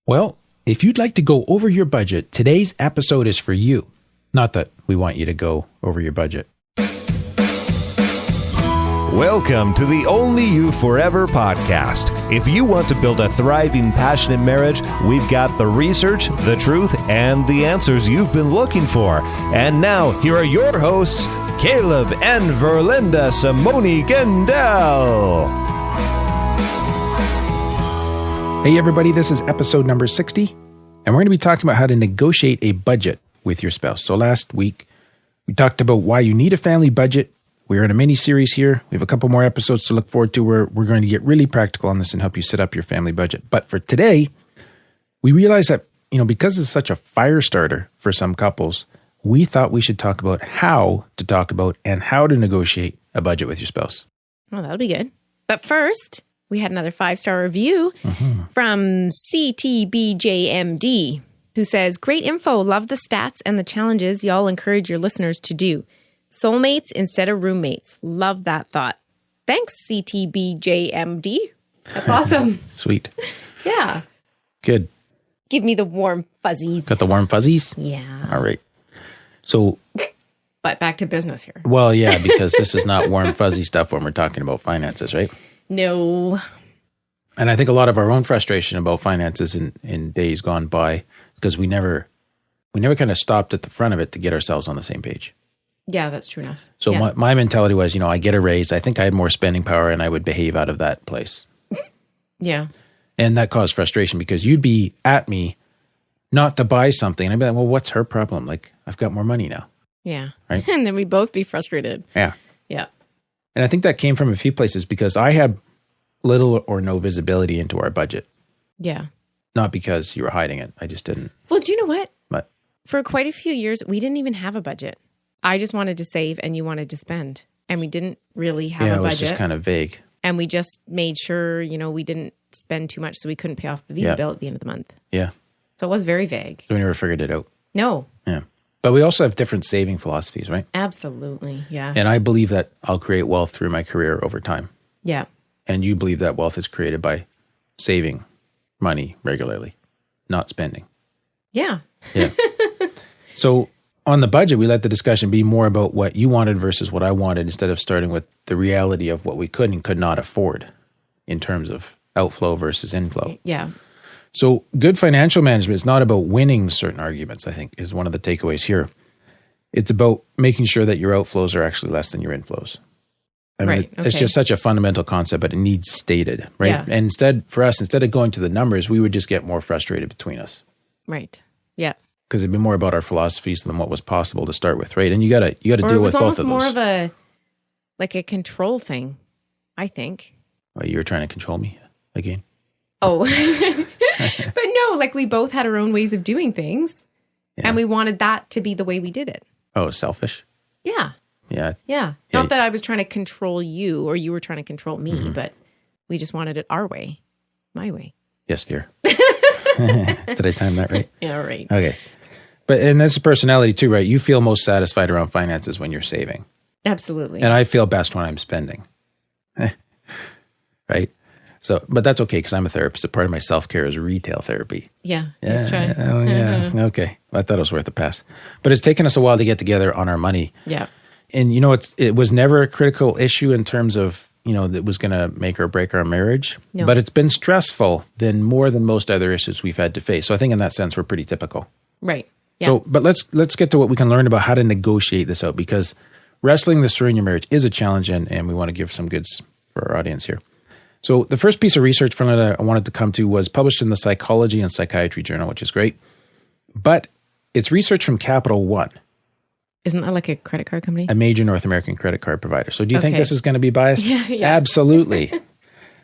Well, if you'd like to go over your budget, today's episode is for you. Not that we want you to go over your budget. Welcome to the Only You Forever podcast. If you want to build a thriving, passionate marriage, we've got the research, the truth, and the answers you've been looking for. And now, here are your hosts, Caleb and Verlinda Simone Gendel. Hey everybody, this is episode number 60, and we're going to be talking about how to negotiate a budget with your spouse. So last week, we talked about why you need a family budget. We're in a mini-series here. We have a couple more episodes to look forward to where we're going to get really practical on this and help you set up your family budget. But for today, we realized that, because it's such a fire starter for some couples, we thought we should talk about how to talk about and how to negotiate a budget with your spouse. Well, that'll be good. But first, we had another 5-star review from CTBJMD, who says, great info, love the stats and the challenges y'all encourage your listeners to do. Soulmates instead of roommates. Love that thought. Thanks, CTBJMD. That's awesome. Sweet. Yeah. Good. Give me the warm fuzzies. Got the warm fuzzies? Yeah. All right. So... But back to business here. Well, yeah, because this is not warm, fuzzy stuff when we're talking about finances, right? No. And I think a lot of our own frustration about finances in days gone by, because we never kind of stopped at the front of it to get ourselves on the same page. Yeah, that's true enough. So yeah. my mentality was, I get a raise. I think I had more spending power and I would behave out of that place. Yeah. And that caused frustration because you'd be at me not to buy something. And I'd be like, well, what's her problem? Like, I've got more money now. Yeah. Right. And then we'd both be frustrated. Yeah. Yeah. And I think that came from a few places because I had little or no visibility into our budget. Yeah. Not because you were hiding it. I just didn't. Well, do you know what? What? For quite a few years, we didn't even have a budget. I just wanted to save and you wanted to spend. And we didn't really have a budget. Yeah, it was just kind of vague. And we just made sure, we didn't spend too much so we couldn't pay off the Visa bill at the end of the month. Yeah. So it was very vague. So we never figured it out. No. Yeah. But we also have different saving philosophies, right? Absolutely. Yeah. And I believe that I'll create wealth through my career over time. Yeah. And you believe that wealth is created by saving money regularly, not spending. Yeah. Yeah. So on the budget, we let the discussion be more about what you wanted versus what I wanted instead of starting with the reality of what we could and could not afford in terms of outflow versus inflow. Yeah. So good financial management is not about winning certain arguments, I think, is one of the takeaways here. It's about making sure that your outflows are actually less than your inflows. I mean, right. It's just such a fundamental concept, but it needs stated, right? Yeah. And instead of going to the numbers, we would just get more frustrated between us. Right. Yeah. Because it'd be more about our philosophies than what was possible to start with, right? And you gotta deal with both of those. It was almost more of a control thing, I think. Well, you were trying to control me again? Oh. But no, we both had our own ways of doing things. Yeah. And we wanted that to be the way we did it. Oh, selfish? Yeah. Yeah. Yeah. Not that I was trying to control you or you were trying to control me, but we just wanted it our way. My way. Yes, dear. Did I time that right? Yeah, right. Okay. And that's a personality too, right? You feel most satisfied around finances when you're saving. Absolutely. And I feel best when I'm spending. Right? So, but that's okay because I'm a therapist. A part of my self-care is retail therapy. Yeah. Let's try. Oh, yeah. Okay. I thought it was worth a pass. But it's taken us a while to get together on our money. Yeah. And it was never a critical issue in terms of, that was going to make or break our marriage. No. But it's been stressful more than most other issues we've had to face. So I think in that sense, we're pretty typical. Right. Yeah. So, but let's get to what we can learn about how to negotiate this out because wrestling this through in your marriage is a challenge and we want to give some goods for our audience here. So the first piece of research from that I wanted to come to was published in the Psychology and Psychiatry Journal, which is great. But it's research from Capital One. Isn't that like a credit card company? A major North American credit card provider. So do you think Okay. this is going to be biased? Yeah. Absolutely.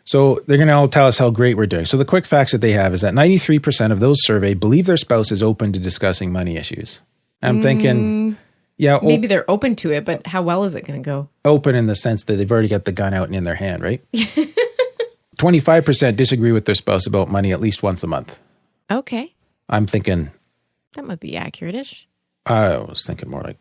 So they're going to all tell us how great we're doing. So the quick facts that they have is that 93% of those surveyed believe their spouse is open to discussing money issues. I'm thinking, yeah. Maybe they're open to it, but how well is it going to go? Open in the sense that they've already got the gun out and in their hand, right? 25% disagree with their spouse about money at least once a month. Okay. I'm thinking... That might be accurate-ish. I was thinking more like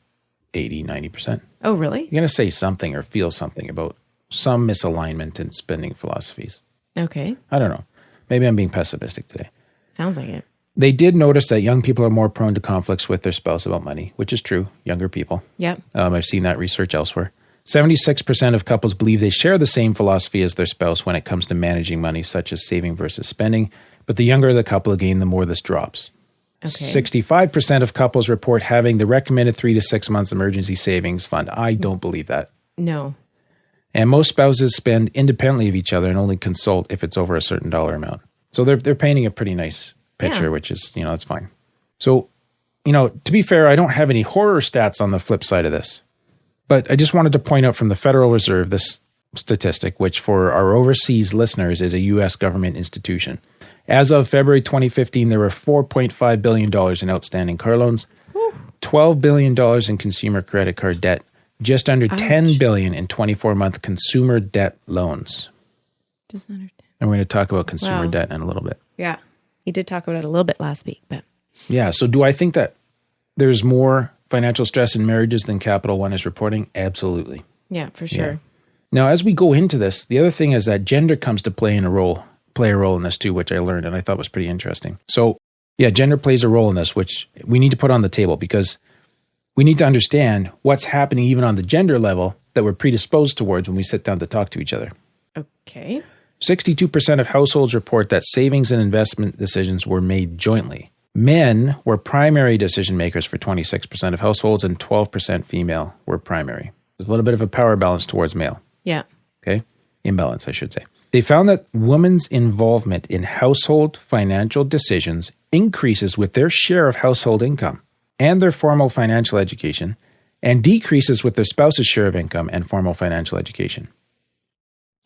80, 90%. Oh, really? You're going to say something or feel something about some misalignment in spending philosophies. Okay. I don't know. Maybe I'm being pessimistic today. Sounds like it. They did notice that young people are more prone to conflicts with their spouse about money, which is true, younger people. Yep. I've seen that research elsewhere. 76% of couples believe they share the same philosophy as their spouse when it comes to managing money, such as saving versus spending. But the younger the couple, again, the more this drops. Okay. 65% of couples report having the recommended 3 to 6 months emergency savings fund. I don't believe that. No. And most spouses spend independently of each other and only consult if it's over a certain dollar amount. So they're painting a pretty nice picture, which is, that's fine. So, to be fair, I don't have any horror stats on the flip side of this. But I just wanted to point out from the Federal Reserve this statistic, which for our overseas listeners is a U.S. government institution. As of February 2015, there were $4.5 billion in outstanding car loans, $12 billion in consumer credit card debt, just under $10 billion in 24-month consumer debt loans. Just under 10. And we're going to talk about consumer debt in a little bit. Yeah. He did talk about it a little bit last week, but. Yeah. So do I think that there's more financial stress in marriages than Capital One is reporting? Absolutely. Yeah, for sure. Yeah. Now, as we go into this, the other thing is that gender comes to play a role in this too, which I learned and I thought was pretty interesting. So yeah, gender plays a role in this, which we need to put on the table because we need to understand what's happening even on the gender level that we're predisposed towards when we sit down to talk to each other. Okay. 62% of households report that savings and investment decisions were made jointly. Men were primary decision makers for 26% of households and 12% female were primary. There's a little bit of a power balance towards male. Yeah. Okay. Imbalance, I should say. They found that women's involvement in household financial decisions increases with their share of household income and their formal financial education and decreases with their spouse's share of income and formal financial education.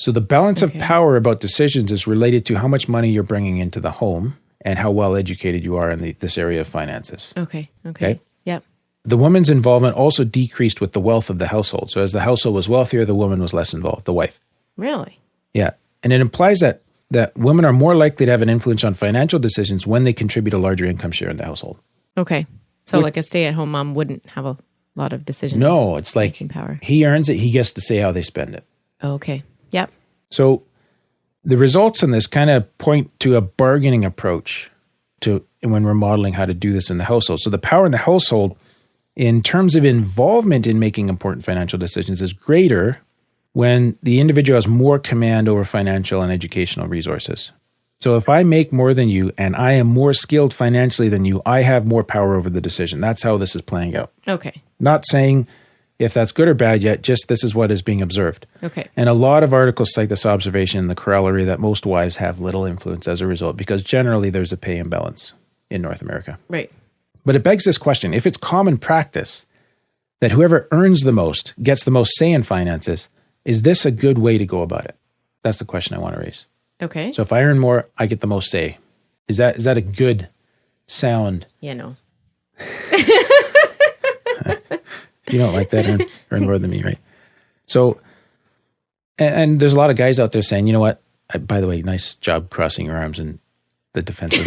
So the balance of power about decisions is related to how much money you're bringing into the home and how well educated you are in this area of finances. Okay. Yep. The woman's involvement also decreased with the wealth of the household. So as the household was wealthier, the woman was less involved, the wife. Really? Yeah. And it implies that women are more likely to have an influence on financial decisions when they contribute a larger income share in the household. Okay. So like a stay-at-home mom wouldn't have a lot of decision. No, it's like power. He earns it. He gets to say how they spend it. Okay. Yep. So the results in this kind of point to a bargaining approach to when we're modeling how to do this in the household. So the power in the household in terms of involvement in making important financial decisions is greater when the individual has more command over financial and educational resources. So if I make more than you and I am more skilled financially than you, I have more power over the decision. That's how this is playing out. Okay. Not saying if that's good or bad yet, just this is what is being observed. Okay. And a lot of articles cite this observation in the corollary that most wives have little influence as a result because generally there's a pay imbalance in North America. Right. But it begs this question. If it's common practice that whoever earns the most gets the most say in finances, is this a good way to go about it? That's the question I want to raise. Okay. So if I earn more, I get the most say. Is that a good sound? Yeah, no. You don't like that, earn more than me, right? So, and there's a lot of guys out there saying, you know what? By the way, nice job crossing your arms and the defensive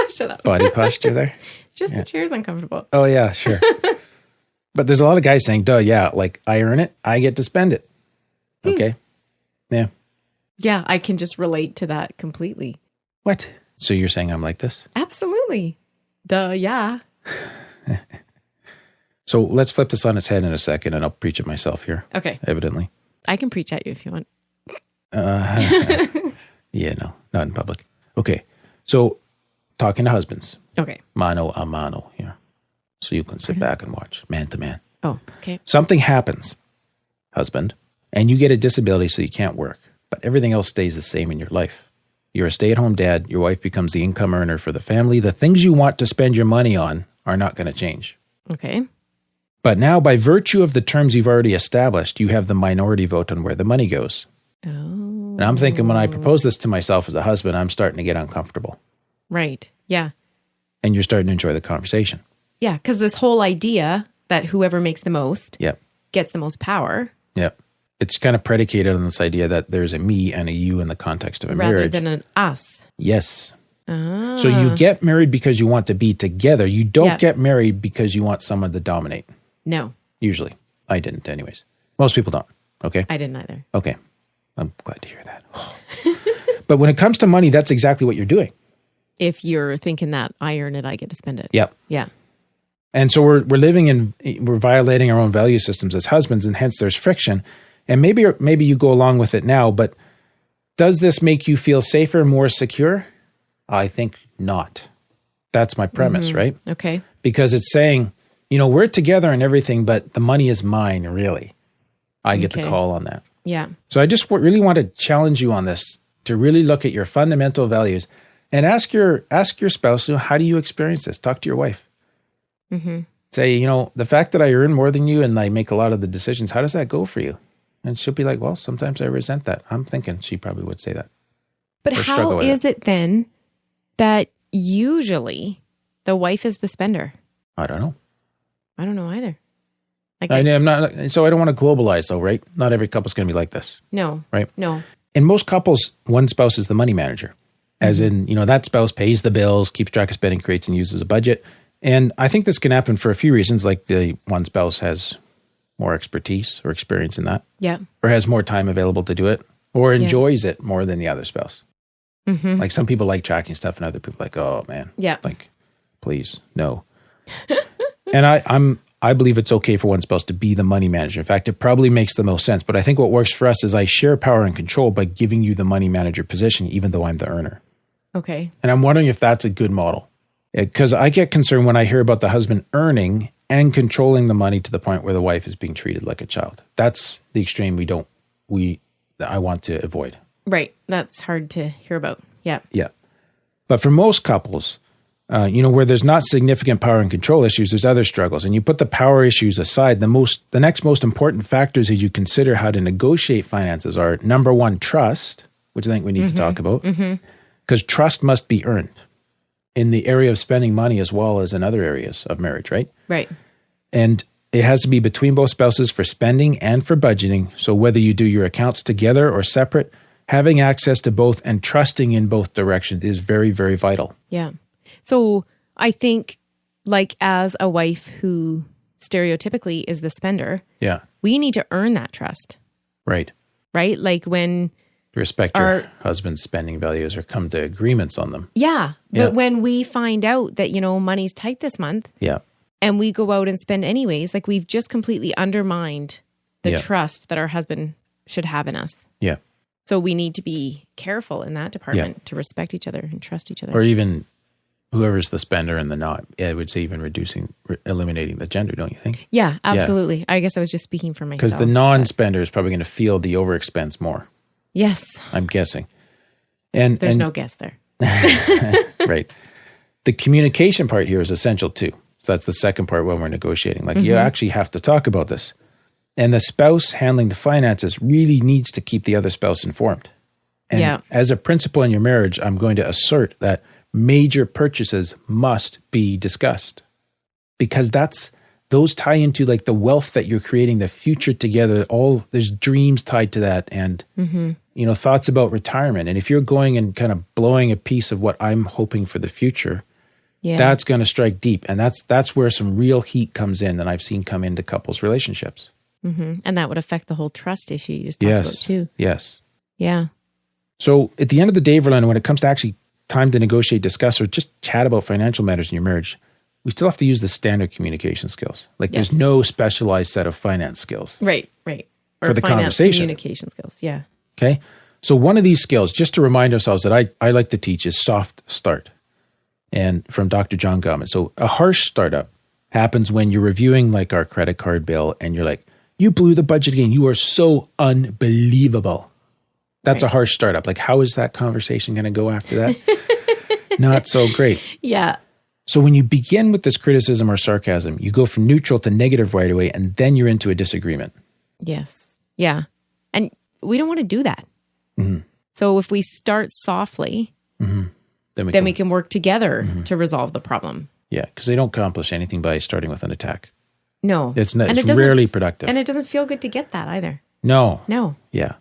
Shut up. body posture there. Just the chair's uncomfortable. Oh, yeah, sure. But there's a lot of guys saying, duh, yeah, like I earn it, I get to spend it. Okay. Yeah. Yeah, I can just relate to that completely. What? So you're saying I'm like this? Absolutely. Duh, yeah. So let's flip this on its head in a second and I'll preach it myself here. Okay. Evidently. I can preach at you if you want. Yeah, no, not in public. Okay. So talking to husbands. Okay. Mano a mano here. So you can sit back and watch man to man. Oh, okay. Something happens, husband, and you get a disability so you can't work, but everything else stays the same in your life. You're a stay-at-home dad. Your wife becomes the income earner for the family. The things you want to spend your money on are not going to change. Okay. But now, by virtue of the terms you've already established, you have the minority vote on where the money goes. Oh. And I'm thinking when I propose this to myself as a husband, I'm starting to get uncomfortable. Right. Yeah. And you're starting to enjoy the conversation. Yeah, because this whole idea that whoever makes the most Yep. gets the most power. Yep. It's kind of predicated on this idea that there's a me and a you in the context of a rather marriage. than an us. Yes. Ah. So you get married because you want to be together. You don't Yep. get married because you want someone to dominate. No, Usually. I didn't anyways. Most people don't. Okay? I didn't either. Okay. I'm glad to hear that. But when it comes to money, that's exactly what you're doing. If you're thinking that I earn it, I get to spend it. Yep. Yeah. And so we're violating our own value systems as husbands, and hence there's friction. And maybe you go along with it now, but does this make you feel safer, more secure? I think not. That's my premise, right? Okay. Because it's saying, we're together and everything, but the money is mine, really. I get the call on that. Yeah. So I just really want to challenge you on this, to really look at your fundamental values and ask your spouse, how do you experience this? Talk to your wife. Mm-hmm. Say, the fact that I earn more than you and I make a lot of the decisions, how does that go for you? And she'll be like, well, sometimes I resent that. I'm thinking she probably would say that. But how is it then that usually the wife is the spender? I don't know. I don't know either. I'm not. So I don't want to globalize, though, right? Not every couple's going to be like this. No. Right? No. In most couples, one spouse is the money manager. As in, that spouse pays the bills, keeps track of spending, creates and uses a budget. And I think this can happen for a few reasons, like the one spouse has more expertise or experience in that. Yeah. Or has more time available to do it, or enjoys it more than the other spouse. Mm-hmm. Like some people like tracking stuff and other people like, oh man. Yeah. Like, please, no. And I believe it's okay for one spouse to be the money manager. In fact, it probably makes the most sense. But I think what works for us is I share power and control by giving you the money manager position, even though I'm the earner. Okay. And I'm wondering if that's a good model. Because I get concerned when I hear about the husband earning and controlling the money to the point where the wife is being treated like a child. That's the extreme I want to avoid. Right. That's hard to hear about. Yeah. Yeah. But for most couples, where there's not significant power and control issues, there's other struggles. And you put the power issues aside, the next most important factors as you consider how to negotiate finances are, number one, trust, which I think we need to talk about. Because trust must be earned in the area of spending money as well as in other areas of marriage, right? Right. And it has to be between both spouses for spending and for budgeting. So whether you do your accounts together or separate, having access to both and trusting in both directions is very, very vital. Yeah. So I think, like, as a wife who stereotypically is the spender, we need to earn that trust. Right. Right? Like when... respect your husband's spending values or come to agreements on them. Yeah. But when we find out that, money's tight this month and we go out and spend anyways, like we've just completely undermined the trust that our husband should have in us. Yeah. So we need to be careful in that department to respect each other and trust each other. Or even whoever's the spender and the not. I would say even eliminating the gender, don't you think? Yeah, absolutely. I guess I was just speaking for myself. Because the non-spender is probably going to feel the overexpense more. Yes. I'm guessing. And there's no guess there. Right. The communication part here is essential too. So that's the second part when we're negotiating. Like you actually have to talk about this. And the spouse handling the finances really needs to keep the other spouse informed. And as a principle in your marriage, I'm going to assert that major purchases must be discussed. Because those tie into like the wealth that you're creating, the future together, there's dreams tied to that and, thoughts about retirement. And if you're going and kind of blowing a piece of what I'm hoping for the future, that's going to strike deep. And that's where some real heat comes in that I've seen come into couples' relationships. And that would affect the whole trust issue you just talked about too. Yes. Yeah. So at the end of the day, Verlena, when it comes to actually time to negotiate, discuss, or just chat about financial matters in your marriage, we still have to use the standard communication skills. Like there's no specialized set of finance skills. Right. Or for the conversation. Communication skills, yeah. Okay. So one of these skills, just to remind ourselves that I like to teach, is soft start. And from Dr. John Gottman. So a harsh startup happens when you're reviewing like our credit card bill and you're like, you blew the budget again. You are so unbelievable. That's a harsh startup. Like, how is that conversation going to go after that? Not so great. Yeah. So when you begin with this criticism or sarcasm, you go from neutral to negative right away, and then you're into a disagreement. Yes. Yeah. And we don't want to do that. So if we start softly, then we can work together to resolve the problem. Yeah, because they don't accomplish anything by starting with an attack. No. It's rarely productive. And it doesn't feel good to get that either. No. Yeah.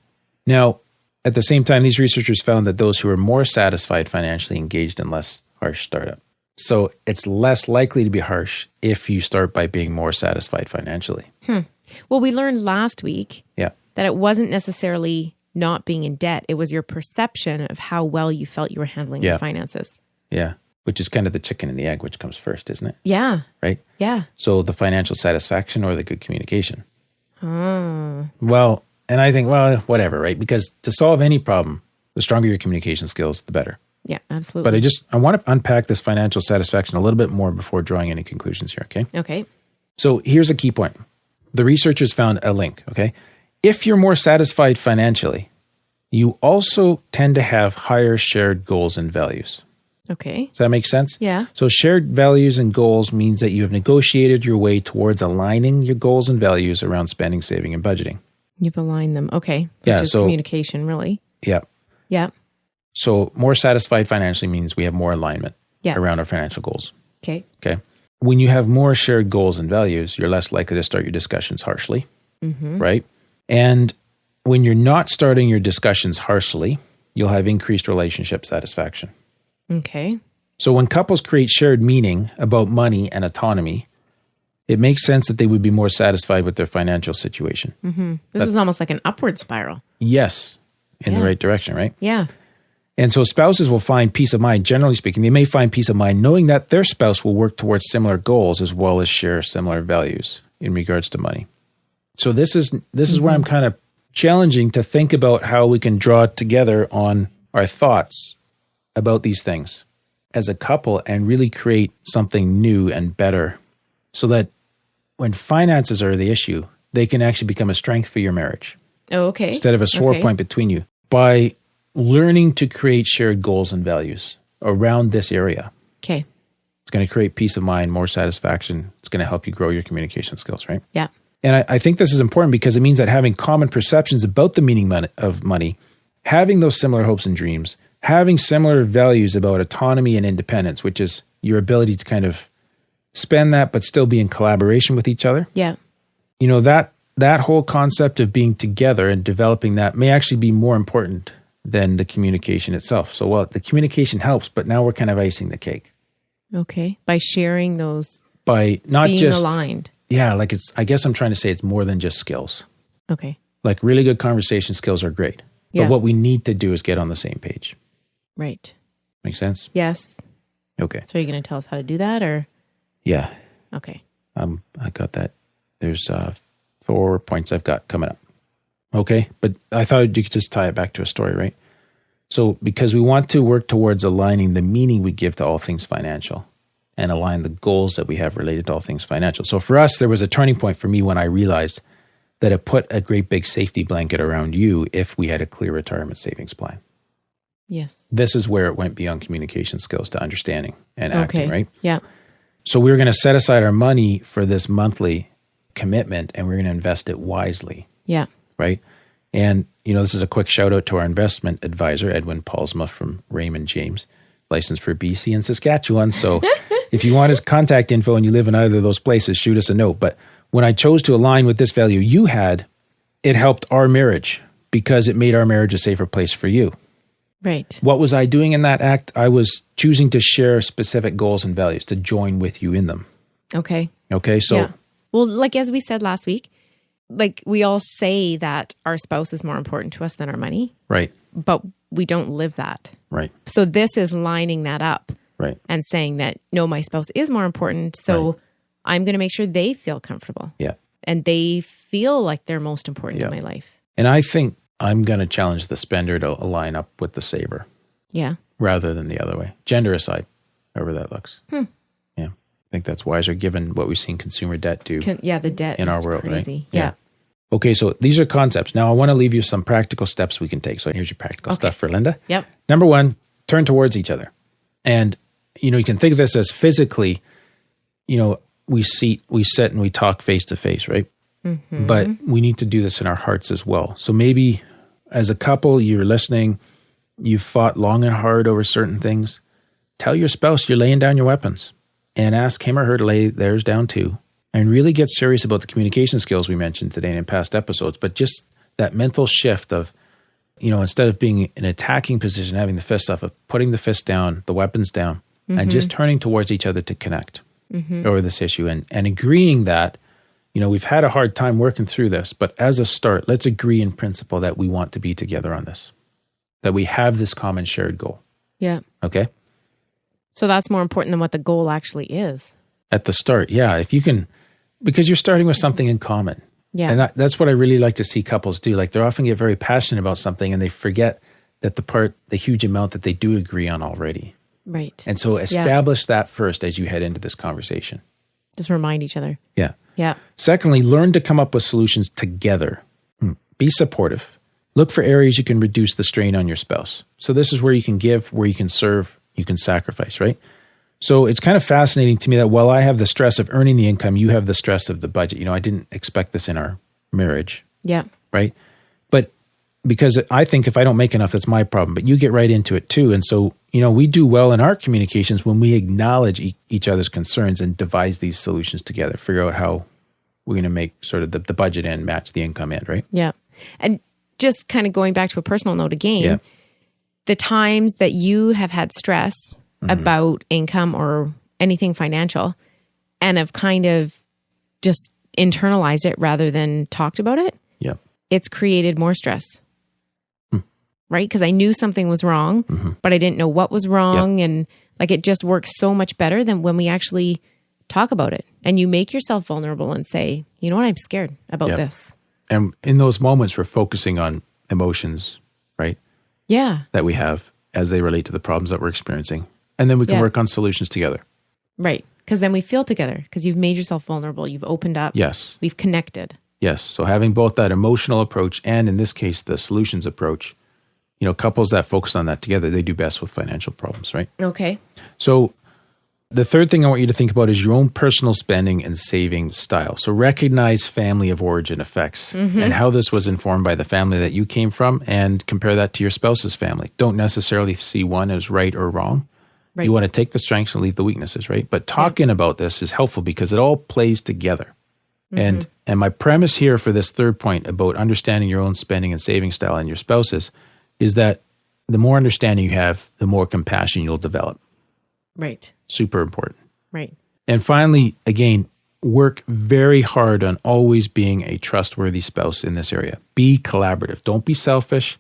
Now, at the same time, these researchers found that those who are more satisfied financially engaged in less harsh startup. So it's less likely to be harsh if you start by being more satisfied financially. Well, we learned last week that it wasn't necessarily not being in debt. It was your perception of how well you felt you were handling your finances. Yeah. Which is kind of the chicken and the egg, which comes first, isn't it? Yeah. Right? Yeah. So the financial satisfaction or the good communication? Oh. Well, and I think, well, whatever, right? Because to solve any problem, the stronger your communication skills, the better. Yeah, absolutely. But I want to unpack this financial satisfaction a little bit more before drawing any conclusions here, okay? Okay. So here's a key point. The researchers found a link, okay? If you're more satisfied financially, you also tend to have higher shared goals and values. Okay. Does that make sense? Yeah. So shared values and goals means that you have negotiated your way towards aligning your goals and values around spending, saving, and budgeting. You've aligned them. Okay. Yeah, Which is so- communication, really. Yeah. Yeah. So more satisfied financially means we have more alignment Yeah. around our financial goals. Okay. Okay. When you have more shared goals and values, you're less likely to start your discussions harshly, right? And when you're not starting your discussions harshly, you'll have increased relationship satisfaction. Okay. So when couples create shared meaning about money and autonomy, it makes sense that they would be more satisfied with their financial situation. This is almost like an upward spiral. Yes, in the Yeah. right direction, right? Yeah. And so spouses will find peace of mind, generally speaking. They may find peace of mind knowing that their spouse will work towards similar goals as well as share similar values in regards to money. So this is where I'm kind of challenging to think about how we can draw together on our thoughts about these things as a couple and really create something new and better so that when finances are the issue, they can actually become a strength for your marriage Oh, okay. instead of a sore Okay. point between you by learning to create shared goals and values around this area. Okay. It's going to create peace of mind, more satisfaction. It's going to help you grow your communication skills, right? Yeah. And I think this is important because it means that having common perceptions about the meaning of money, having those similar hopes and dreams, having similar values about autonomy and independence, which is your ability to kind of spend that but still be in collaboration with each other. Yeah. You know, that whole concept of being together and developing that may actually be more important than the communication itself. So, well, the communication helps, but now we're kind of icing the cake Okay. By sharing those, by not being just, aligned. yeah, like I guess I'm trying to say it's more than just skills. Okay. Like really good conversation skills are great. But Yeah. what we need to do is get on the same page. Right. Make sense? Yes. Okay. So are you going to tell us how to do that or? Yeah. Okay. I got that. There's 4 points I've got coming up. Okay. But I thought you could just tie it back to a story, right? So because we want to work towards aligning the meaning we give to all things financial and align the goals that we have related to all things financial. So for us, there was a turning point for me when I realized that it put a great big safety blanket around you if we had a clear retirement savings plan. Yes. This is where it went beyond communication skills to understanding and acting, Okay. right? Yeah. So we were going to set aside our money for this monthly commitment and we're going to invest it wisely, Yeah. right? And, you know, this is a quick shout out to our investment advisor, Edwin Paulsma from Raymond James, licensed for BC and Saskatchewan. So if you want his contact info and you live in either of those places, shoot us a note. But when I chose to align with this value you had, it helped our marriage because it made our marriage a safer place for you. Right. What was I doing in that act? I was choosing to share specific goals and values, to join with you in them. Okay. Okay, so yeah. Well, like as we said last week, like we all say that our spouse is more important to us than our money, right, but we don't live that. right, So this is lining that up right, and saying that, no, my spouse is more important. So I'm going to make sure they feel comfortable yeah. and they feel like they're most important Yeah. in my life. And I think I'm going to challenge the spender to align up with the saver Yeah. rather than the other way. Gender aside, however that looks. Yeah, I think that's wiser given what we've seen consumer debt do. The debt In is our world, right? crazy. Yeah. Yeah. Okay, so these are concepts. Now I want to leave you some practical steps we can take. So here's your practical stuff for Linda. Yep. Number one, turn towards each other. And, you know, you can think of this as physically, you know, we sit and we talk face to face, right? But we need to do this in our hearts as well. So maybe as a couple, you're listening, you've fought long and hard over certain things. Tell your spouse you're laying down your weapons and ask him or her to lay theirs down too. And really get serious about the communication skills we mentioned today and in past episodes, but just that mental shift of, you know, instead of being in an attacking position, having the fist up, of putting the fist down, the weapons down, and just turning towards each other to connect over this issue and agreeing that, you know, we've had a hard time working through this, but as a start, let's agree in principle that we want to be together on this, that we have this common shared goal. Yeah. Okay? So that's more important than what the goal actually is. At the start, yeah. If you can, because you're starting with something in common. Yeah. And that's what I really like to see couples do. Like they often get very passionate about something and they forget that the huge amount that they do agree on already. Right. And so establish that first as you head into this conversation. Just remind each other. Yeah. Yeah. Secondly, learn to come up with solutions together. Be supportive. Look for areas you can reduce the strain on your spouse. So this is where you can give, where you can serve, you can sacrifice, right? So it's kind of fascinating to me that while I have the stress of earning the income, you have the stress of the budget. I didn't expect this in our marriage. Yeah. Right? But because I think if I don't make enough, that's my problem. But you get right into it too. And so, we do well in our communications when we acknowledge each other's concerns and devise these solutions together, figure out how we're going to make sort of the budget end match the income end, right? Yeah. And just kind of going back to a personal note again, the times that you have had stress about income or anything financial and have kind of just internalized it rather than talked about it, it's created more stress. Right? Because I knew something was wrong, but I didn't know what was wrong. And like it just works so much better than when we actually talk about it and you make yourself vulnerable and say, you know what, I'm scared about this. And in those moments, we're focusing on emotions, right? Yeah. That we have as they relate to the problems that we're experiencing. And then we can work on solutions together. Right. Because then we feel together because you've made yourself vulnerable. You've opened up. Yes. We've connected. Yes. So having both that emotional approach and in this case, the solutions approach, couples that focus on that together, they do best with financial problems, right? Okay. So the third thing I want you to think about is your own personal spending and saving style. So recognize family of origin effects and how this was informed by the family that you came from and compare that to your spouse's family. Don't necessarily see one as right or wrong. Right. You want to take the strengths and leave the weaknesses, right? But talking about this is helpful because it all plays together. And my premise here for this third point about understanding your own spending and saving style and your spouse's is that the more understanding you have, the more compassion you'll develop. Right. Super important. Right. And finally, again, work very hard on always being a trustworthy spouse in this area. Be collaborative. Don't be selfish.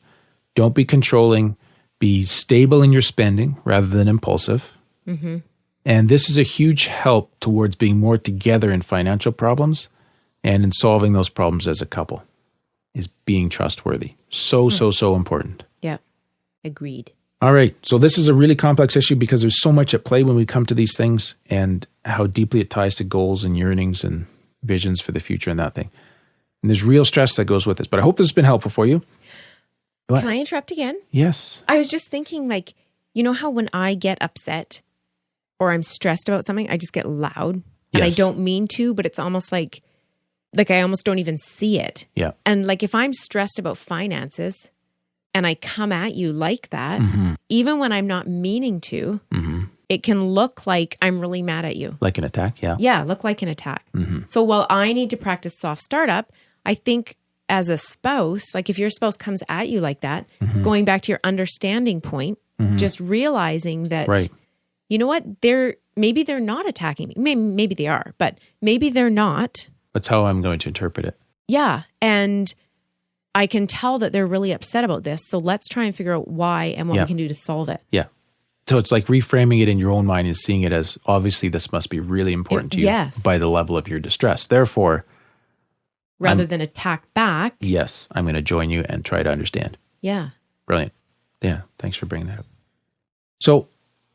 Don't be controlling. Be stable in your spending rather than impulsive. And this is a huge help towards being more together in financial problems and in solving those problems as a couple, is being trustworthy. So important. Yeah. Agreed. All right. So this is a really complex issue because there's so much at play when we come to these things and how deeply it ties to goals and yearnings and visions for the future and that thing. And there's real stress that goes with this. But I hope this has been helpful for you. What? Can I interrupt again? Yes. I was just thinking how when I get upset or I'm stressed about something, I just get loud and I don't mean to, but it's almost like I almost don't even see it. Yeah. And if I'm stressed about finances and I come at you like that, even when I'm not meaning to, it can look like I'm really mad at you. Like an attack, yeah. Yeah, look like an attack. So while I need to practice soft startup, I think as a spouse, if your spouse comes at you like that, going back to your understanding point, just realizing that, you know what, maybe they're not attacking me. Maybe they are, but maybe they're not. That's how I'm going to interpret it. Yeah. And I can tell that they're really upset about this. So let's try and figure out why and what we can do to solve it. Yeah. So it's like reframing it in your own mind and seeing it as obviously this must be really important to you by the level of your distress. Therefore, rather than attack back. Yes. I'm going to join you and try to understand. Yeah. Brilliant. Yeah. Thanks for bringing that up. So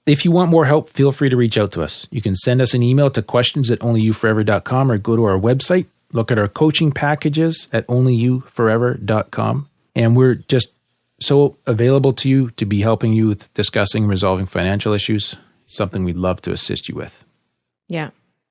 if you want more help, feel free to reach out to us. You can send us an email to questions@onlyyouforever.com or go to our website, look at our coaching packages at onlyyouforever.com. And we're just so available to you to be helping you with discussing and resolving financial issues. Something we'd love to assist you with. Yeah.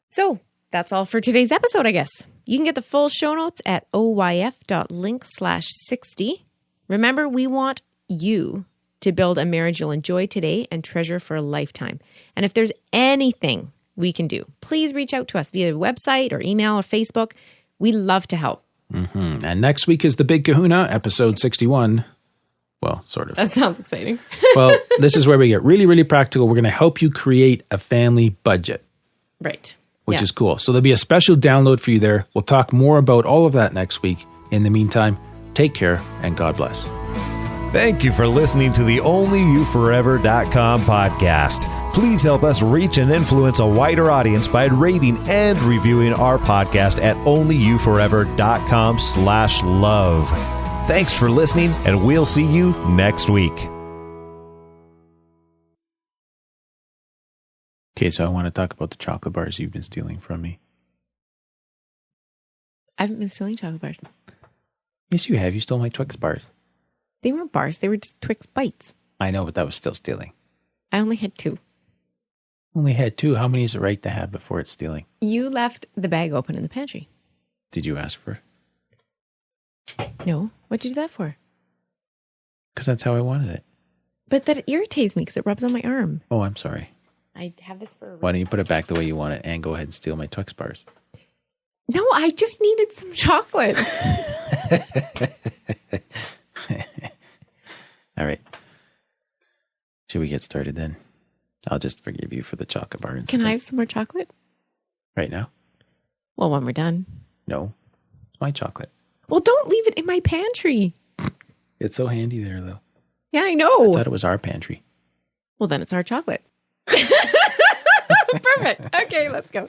So that's all for today's episode, I guess. You can get the full show notes at oyf.link/60. Remember, we want you to build a marriage you'll enjoy today and treasure for a lifetime. And if there's anything we can do, please reach out to us via website or email or Facebook. We love to help. And next week is the Big Kahuna, episode 61. Well, sort of. That sounds exciting. Well, this is where we get really, really practical. We're going to help you create a family budget. Right. Which is cool. So there'll be a special download for you there. We'll talk more about all of that next week. In the meantime, take care and God bless. Thank you for listening to the OnlyYouForever.com podcast. Please help us reach and influence a wider audience by rating and reviewing our podcast at onlyyouforever.com/love. Thanks for listening, and we'll see you next week. Okay, so I want to talk about the chocolate bars you've been stealing from me. I haven't been stealing chocolate bars. Yes, you have. You stole my Twix bars. They weren't bars. They were just Twix bites. I know, but that was still stealing. I only had 2. Only had 2. How many is it right to have before it's stealing? You left the bag open in the pantry. Did you ask for it? No. What'd you do that for? Because that's how I wanted it. But that irritates me because it rubs on my arm. Oh, I'm sorry. I have this for a reason. Why don't you put it back the way you want it and go ahead and steal my Twix bars? No, I just needed some chocolate. All right. Should we get started then? I'll just forgive you for the chocolate bar. Can I have some more chocolate? Right now? Well, when we're done. No. It's my chocolate. Well, don't leave it in my pantry. It's so handy there, though. Yeah, I I know. thought it was our pantry. Well, then it's our chocolate. Perfect. Okay, let's go.